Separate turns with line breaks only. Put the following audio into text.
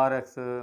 RX